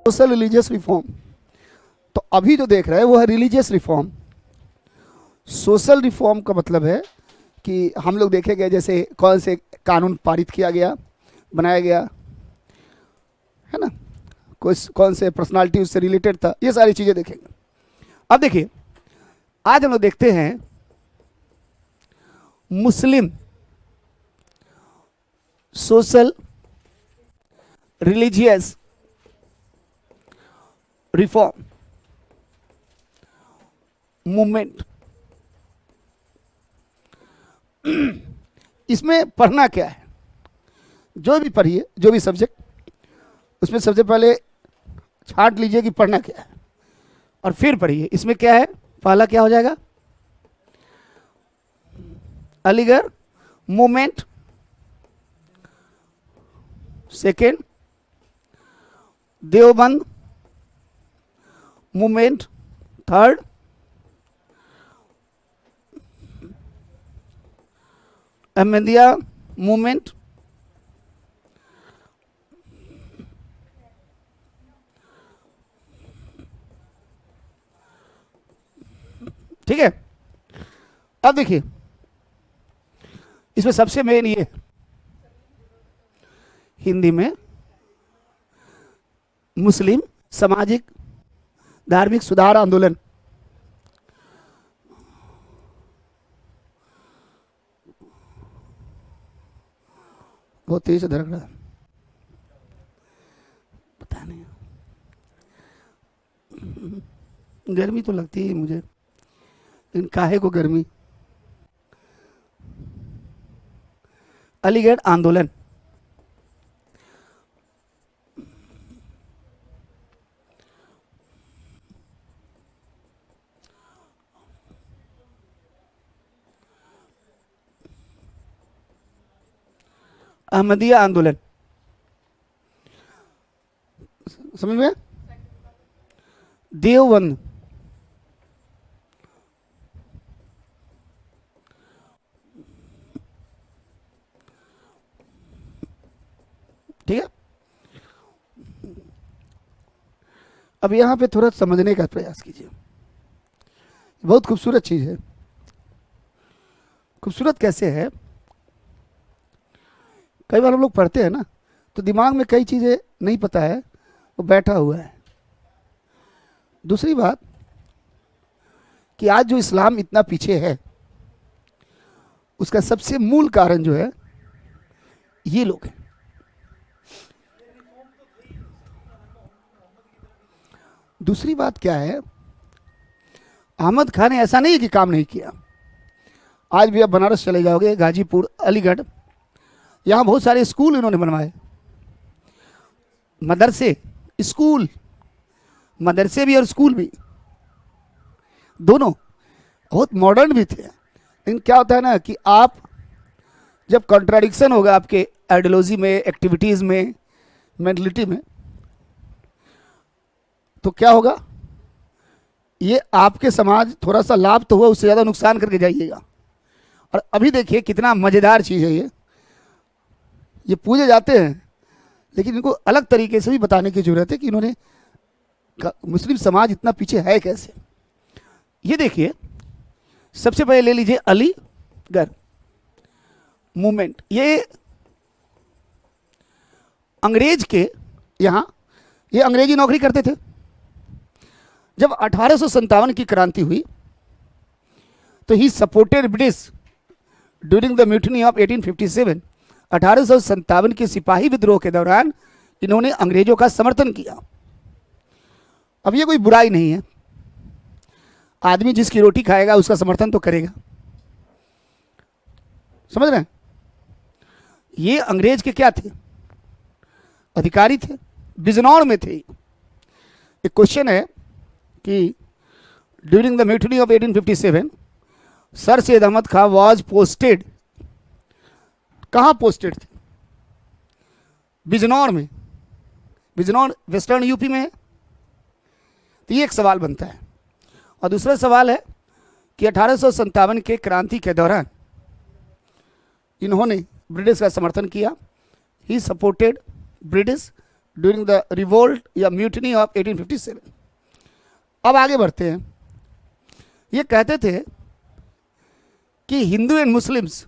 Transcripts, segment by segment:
Social religious reform. तो अभी जो देख रहे हैं वो है रिलीजियस रिफॉर्म। सोशल रिफॉर्म का मतलब है कि हम लोग देखेंगे जैसे कौन से कानून पारित किया गया, बनाया गया है ना, कौन से पर्सनालिटी उससे रिलेटेड था, ये सारी चीज़ें देखेंगे। अब देखिए, आज हम लोग देखते हैं मुस्लिम सोशल रिलीजियस रिफॉर्म मूवमेंट। इसमें पढ़ना क्या है, जो भी पढ़िए, जो भी सब्जेक्ट, उसमें सबसे पहले छांट लीजिए कि पढ़ना क्या है और फिर पढ़िए इसमें क्या है। पहला क्या हो जाएगा, Aligarh movement. Second, Deoband movement. Third, Ahmadiyya movement. ठीक है। अब देखिए, इसमें सबसे मेन ये हिंदी में मुस्लिम सामाजिक धार्मिक सुधार आंदोलन। बहुत तेज से धड़क रहा है, पता नहीं, गर्मी तो लगती है मुझे, लेकिन काहे को गर्मी। अलीगढ़ आंदोलन। अहमदिया आंदोलन, समझ में। देवबंद, ठीक है। अब यहां पे थोड़ा समझने का प्रयास कीजिए, बहुत खूबसूरत चीज है। खूबसूरत कैसे है, कई बार हम लोग पढ़ते हैं ना तो दिमाग में कई चीजें नहीं पता है, वो बैठा हुआ है। दूसरी बात कि आज जो इस्लाम इतना पीछे है, उसका सबसे मूल कारण जो है ये लोग हैं। दूसरी बात क्या है, अहमद खान ने ऐसा नहीं है कि काम नहीं किया। आज भी आप बनारस चले जाओगे, गाजीपुर, अलीगढ़, यहाँ बहुत सारे स्कूल इन्होंने बनवाए, मदरसे, स्कूल, मदरसे भी और स्कूल भी, दोनों बहुत मॉडर्न भी थे। लेकिन क्या होता है ना कि आप जब कॉन्ट्राडिक्शन होगा आपके आइडियोलॉजी में, एक्टिविटीज़ में, मेंटलिटी में, तो क्या होगा, ये आपके समाज थोड़ा सा लाभ तो हुआ, उससे ज़्यादा नुकसान करके जाइएगा। और अभी देखिए कितना मज़ेदार चीज़ है ये पूजे जाते हैं, लेकिन इनको अलग तरीके से भी बताने की जरूरत है कि इन्होंने मुस्लिम समाज इतना पीछे है कैसे। ये देखिए, सबसे पहले ले लीजिए अलीगढ़ मूवमेंट। ये अंग्रेज के यहाँ ये अंग्रेजी नौकरी करते थे। जब 1857 की क्रांति हुई तो ही supported British during the mutiny of 1857। 1857 के सिपाही विद्रोह के दौरान इन्होंने अंग्रेजों का समर्थन किया। अब ये कोई बुराई नहीं है, आदमी जिसकी रोटी खाएगा उसका समर्थन तो करेगा, समझ रहे हैं। ये अंग्रेज के क्या थे, अधिकारी थे, बिजनौर में थे। एक क्वेश्चन है कि during the mutiny of 1857 sir Syed Ahmad Khan was posted, कहाँ पोस्टेड थे, बिजनौर में। बिजनौर वेस्टर्न यूपी में है। तो ये एक सवाल बनता है। और दूसरा सवाल है कि 1857 के क्रांति के दौरान इन्होंने ब्रिटिश का समर्थन किया। He supported British during the revolt या म्यूटनी ऑफ 1857। अब आगे बढ़ते हैं। ये कहते थे कि Hindu and Muslims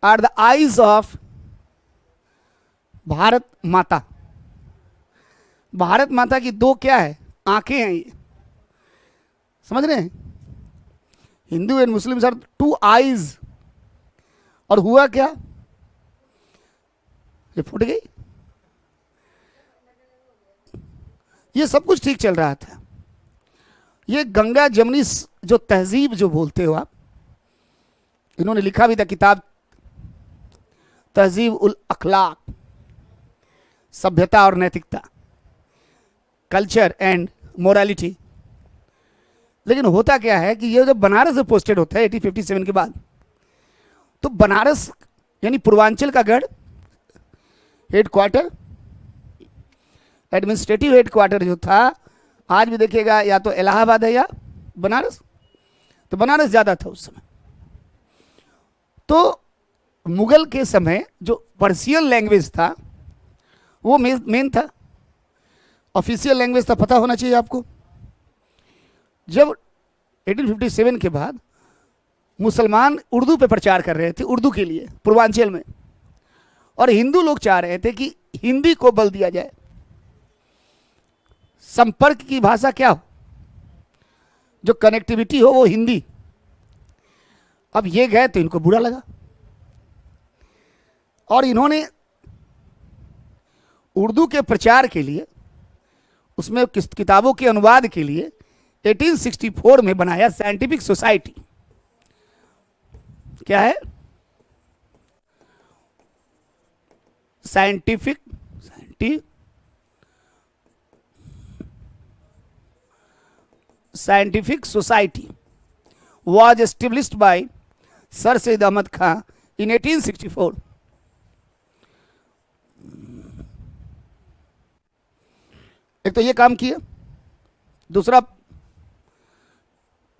are the eyes of Bharat Mata. Bharat माता की दो क्या है, आंखें हैं। ये समझ रहे हैं? Hindu and Muslims are two eyes. और हुआ क्या, ये फूट गई। ये सब कुछ ठीक चल रहा था। ये गंगा जमनी जो तहजीब जो बोलते हो आप, इन्होंने लिखा भी था किताब तहजीब उल अखलाक, सभ्यता और नैतिकता, कल्चर एंड मोरालिटी। लेकिन होता क्या है कि ये जब बनारस में पोस्टेड होता है 1857 के बाद, तो बनारस यानी पूर्वांचल का गढ़, हेडक्वार्टर, एडमिनिस्ट्रेटिव हेडक्वार्टर जो था, आज भी देखिएगा या तो इलाहाबाद है या बनारस। तो बनारस ज़्यादा था उस समय। तो मुगल के समय जो पर्शियन लैंग्वेज था वो मेन था, ऑफिशियल लैंग्वेज था, पता होना चाहिए आपको। जब 1857 के बाद मुसलमान उर्दू पे प्रचार कर रहे थे, उर्दू के लिए पूर्वांचल में, और हिंदू लोग चाह रहे थे कि हिंदी को बल दिया जाए, संपर्क की भाषा क्या हो, जो कनेक्टिविटी हो वो हिंदी। अब ये गए तो इनको बुरा लगा और इन्होंने उर्दू के प्रचार के लिए, उसमें किताबों के अनुवाद के लिए 1864 में बनाया साइंटिफिक सोसाइटी। क्या है? Scientific society was established by sir Syed Ahmad Khan in 1864। एक तो ये काम किया, दूसरा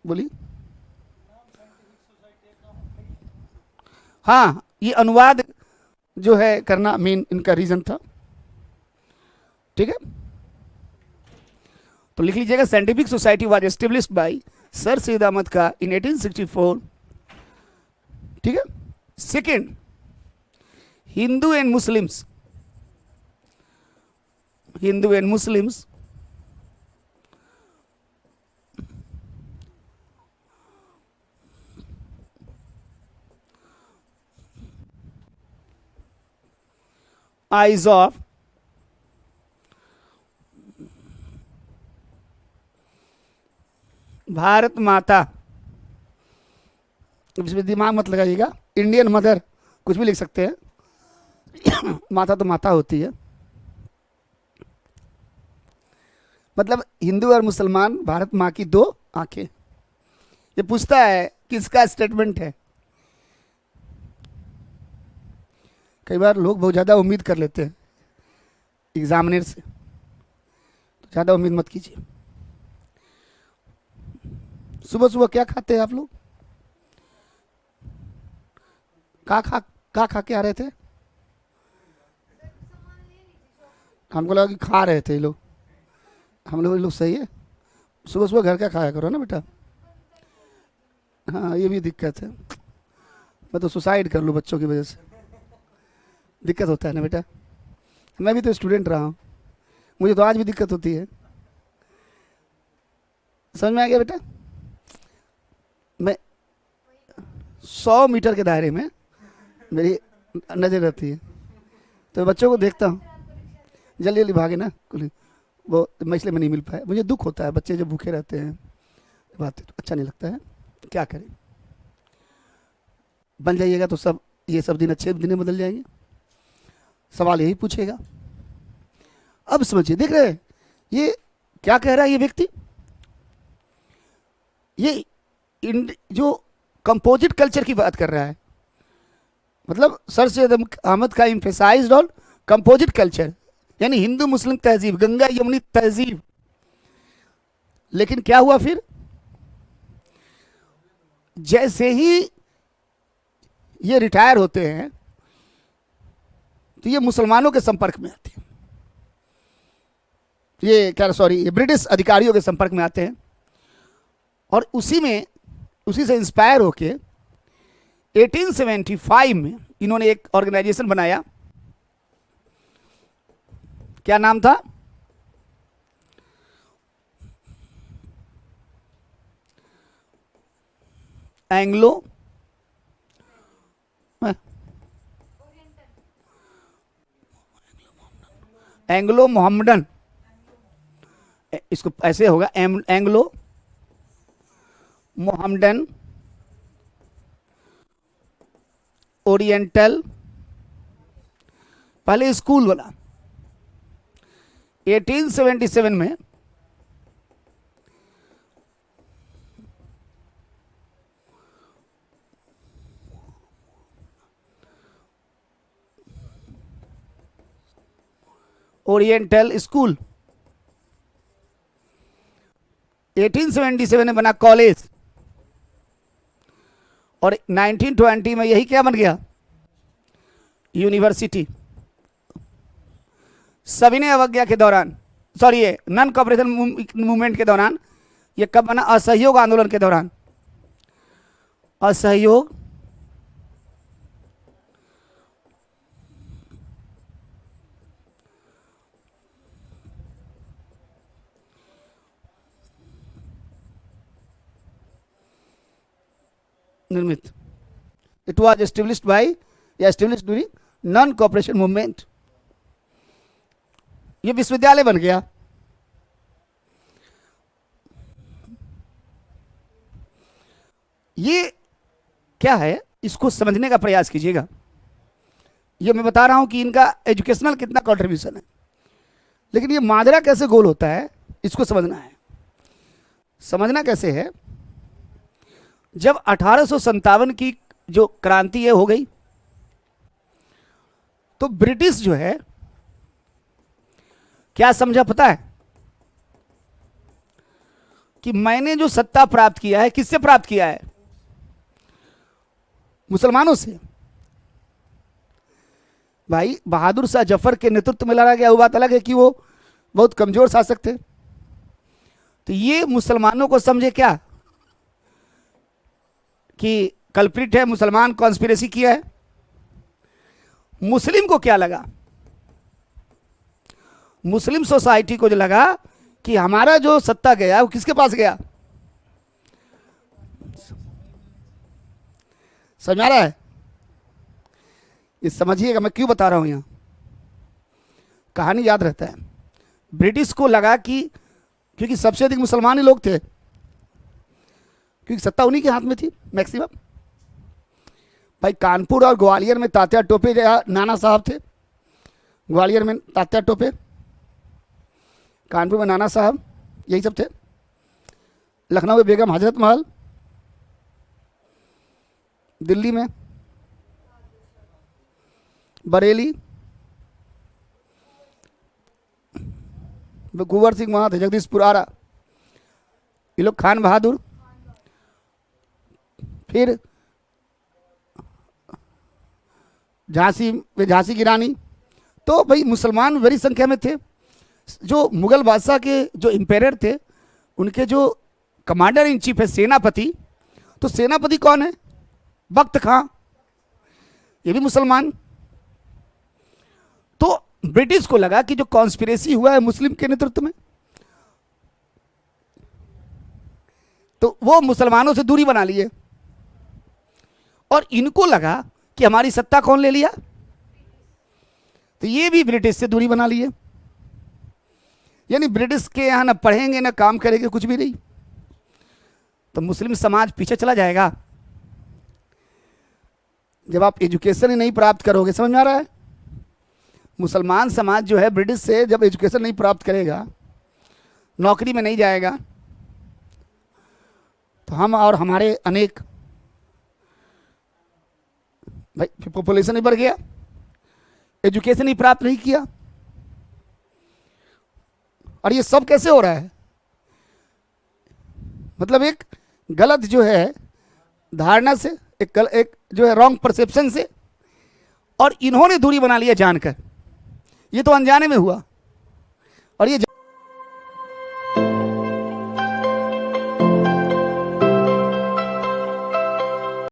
बोलिए। हाँ, ये अनुवाद जो है करना मेन इनका रीजन था। ठीक है, तो लिख लीजिएगा, scientific society was established by sir Syed Ahmad Khan in 1864। ठीक है। Second, Hindu and Muslims, Hindu and Muslims eyes of Bharat Mata. इसमें दिमाग मत लगाइएगा, इंडियन मदर कुछ भी लिख सकते हैं माता तो माता होती है। मतलब हिंदू और मुसलमान, भारत माँ की दो आंखें। ये पूछता है किसका स्टेटमेंट है। कई बार लोग बहुत ज़्यादा उम्मीद कर लेते हैं एग्जामिनर से, तो ज़्यादा उम्मीद मत कीजिए। सुबह सुबह क्या खाते हैं आप लोग? का खा के आ रहे थे? हमको लगा कि खा रहे थे ये लोग। हम लोग सही है, सुबह सुबह घर का खाया करो ना बेटा। हाँ, ये भी दिक्कत है। मैं तो सुसाइड कर लूँ बच्चों की वजह से, दिक्कत होता है ना बेटा। मैं भी तो स्टूडेंट रहा हूँ, मुझे तो आज भी दिक्कत होती है। समझ में आ गया बेटा? मैं 100 मीटर के दायरे में मेरी नज़र रहती है, तो बच्चों को देखता हूँ, जल्दी जल्दी भागे ना, वो मैं इसलिए मैं नहीं मिल पाया। मुझे दुख होता है, बच्चे जब भूखे रहते हैं बात तो अच्छा नहीं लगता है। क्या करें, बन जाइएगा तो सब ये सब दिन अच्छे दिन बदल जाएंगे। सवाल यही पूछेगा। अब समझिए, देख रहे हैं ये क्या कह रहा है ये व्यक्ति। ये जो कंपोजिट कल्चर की बात कर रहा है, मतलब सर सैयद अहमद का एम्फेसाइज्ड ऑन कंपोजिट कल्चर, यानी हिंदू मुस्लिम तहजीब, गंगा यमुनी तहजीब। लेकिन क्या हुआ फिर? जैसे ही ये रिटायर होते हैं तो ये मुसलमानों के संपर्क में आते हैं, ये क्या सॉरी ये ब्रिटिश अधिकारियों के संपर्क में आते हैं, और उसी से इंस्पायर होके 1875 में इन्होंने एक ऑर्गेनाइजेशन बनाया। क्या नाम था? एंग्लो मोहम्मडन, इसको ऐसे होगा एंग्लो मोहम्मडन ओरिएंटल, पहले स्कूल बना 1877 में। ओरिएंटल स्कूल 1877 में बना कॉलेज, और 1920 में यही क्या बन गया? यूनिवर्सिटी। सविनय अवज्ञा के दौरान, सॉरी ये नॉन कॉपरेशन मूवमेंट के दौरान, ये कब बना? असहयोग आंदोलन के दौरान। असहयोग निर्मित, इट वॉज एस्टेब्लिश्ड बाई या established during non cooperation movement. ये विश्वविद्यालय बन गया। ये क्या है, इसको समझने का प्रयास कीजिएगा। ये मैं बता रहा हूं कि इनका एजुकेशनल कितना कंट्रीब्यूशन है, लेकिन ये माजरा कैसे गोल होता है इसको समझना है। समझना कैसे है, जब 1857 की जो क्रांति है हो गई, तो ब्रिटिश जो है क्या समझा पता है? कि मैंने जो सत्ता प्राप्त किया है, किससे प्राप्त किया है? मुसलमानों से। भाई बहादुर शाह जफर के नेतृत्व में लड़ा गया, वो बात अलग है कि वो बहुत कमजोर शासक थे। तो ये मुसलमानों को समझे क्या कि कल्प्रिट है, मुसलमान कॉन्स्पिरेसी किया है। मुस्लिम को क्या लगा? मुस्लिम सोसाइटी को जो लगा कि हमारा जो सत्ता गया वो किसके पास गया? समझ आ रहा है? ये समझिएगा मैं क्यों बता रहा हूं। यहां कहानी याद रहता है। ब्रिटिश को लगा कि क्योंकि सबसे अधिक मुसलमान ही लोग थे, क्योंकि सत्ता उन्हीं के हाथ में थी मैक्सिमम। भाई कानपुर और ग्वालियर में तात्या टोपे नाना साहब थे। ग्वालियर में तात्या टोपे, कानपुर में नाना साहब, यही सब थे। लखनऊ में बेगम हजरत महल, दिल्ली में बरेली कुंवर सिंह वहां थे, जगदीशपुर आरा, ये लोग खान बहादुर। फिर झांसी की रानी। तो भाई मुसलमान बड़ी संख्या में थे। जो मुगल बादशाह के जो इंपेरर थे, उनके जो कमांडर इन चीफ है सेनापति, तो सेनापति कौन है? बख्त खां, ये भी मुसलमान। तो ब्रिटिश को लगा कि जो कॉन्स्पिरेसी हुआ है मुस्लिम के नेतृत्व में, तो वो मुसलमानों से दूरी बना लिए, और इनको लगा कि हमारी सत्ता कौन ले लिया, तो ये भी ब्रिटिश से दूरी बना लिए। यानी ब्रिटिश के यहां ना पढ़ेंगे ना काम करेंगे, कुछ भी नहीं, तो मुस्लिम समाज पीछे चला जाएगा। जब आप एजुकेशन ही नहीं प्राप्त करोगे, समझ में आ रहा है? मुसलमान समाज जो है ब्रिटिश से जब एजुकेशन नहीं प्राप्त करेगा, नौकरी में नहीं जाएगा, तो हम और हमारे अनेक भाई पॉपुलेशन ही बढ़ गया, एजुकेशन ही प्राप्त नहीं किया। और ये सब कैसे हो रहा है? मतलब एक गलत जो है धारणा से, एक जो है रॉन्ग परसेप्शन से, और इन्होंने दूरी बना लिया जानकर। ये तो अनजाने में हुआ और ये